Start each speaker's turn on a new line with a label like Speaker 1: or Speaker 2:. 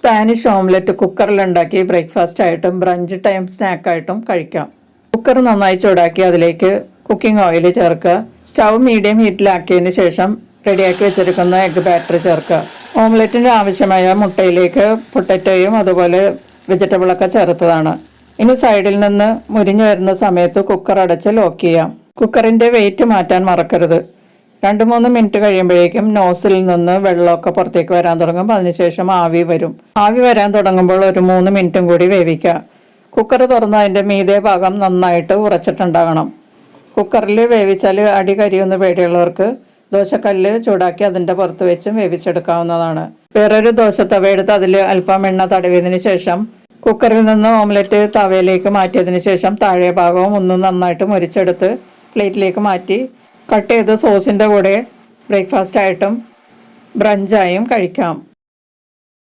Speaker 1: Spanish omelette കുക്കറിലുണ്ടാക്കി breakfast ആയിട്ടും brunch time സ്നാക്കായിട്ടും കഴിക്കാം. Cooker നന്നായി ചൂടാക്കി അതിലേക്ക് കുക്കിംഗ് ഓയിൽ ചേർക്കുക. സ്റ്റൗ മീഡിയം ഹീറ്റിലാക്കിയതിന് ശേഷം റെഡിയാക്കി വെച്ചിരിക്കുന്ന എഗ് ബാറ്റർ ചേർക്കുക. ഓംലെറ്റിന് ആവശ്യമായ മുട്ടയിലേക്ക് പൊട്ടറ്റോയും അതുപോലെ വെജിറ്റബിളൊക്കെ ചേർത്തതാണ്. ഇനി സൈഡിൽ നിന്ന് മുരിഞ്ഞു വരുന്ന സമയത്ത് കുക്കർ അടച്ച് ലോക്ക് ചെയ്യാം. കുക്കറിൻ്റെ വെയിറ്റ് മാറ്റാൻ മറക്കരുത്. 2-3 മിനിറ്റ് കഴിയുമ്പോഴേക്കും നോസിൽ നിന്ന് വെള്ളമൊക്കെ പുറത്തേക്ക് വരാൻ തുടങ്ങും. അതിനുശേഷം ആവി വരും. ആവി വരാൻ തുടങ്ങുമ്പോൾ ഒരു 3 മിനിറ്റും കൂടി വേവിക്കുക. കുക്കർ തുറന്ന് അതിൻ്റെ മീതെ ഭാഗം നന്നായിട്ട് ഉറച്ചിട്ടുണ്ടാകണം. കുക്കറിൽ വേവിച്ചാൽ അടി കരിയൊന്ന് പേടിയുള്ളവർക്ക് ദോശക്കല്ല് ചൂടാക്കി അതിൻ്റെ പുറത്ത് വെച്ചും വേവിച്ചെടുക്കാവുന്നതാണ്. വേറൊരു ദോശത്തവ എടുത്ത് അതിൽ അല്പം എണ്ണ തടവിയതിന് ശേഷം കുക്കറിൽ നിന്ന് ഓംലെറ്റ് തവയിലേക്ക് മാറ്റിയതിന് ശേഷം താഴെ ഭാഗവും ഒന്നും നന്നായിട്ട് മുരിച്ചെടുത്ത് പ്ലേറ്റിലേക്ക് മാറ്റി കട്ട് ചെയ്ത് സോസിൻ്റെ കൂടെ ബ്രേക്ക്ഫാസ്റ്റ് ആയിട്ടും ബ്രഞ്ചായും കഴിക്കാം.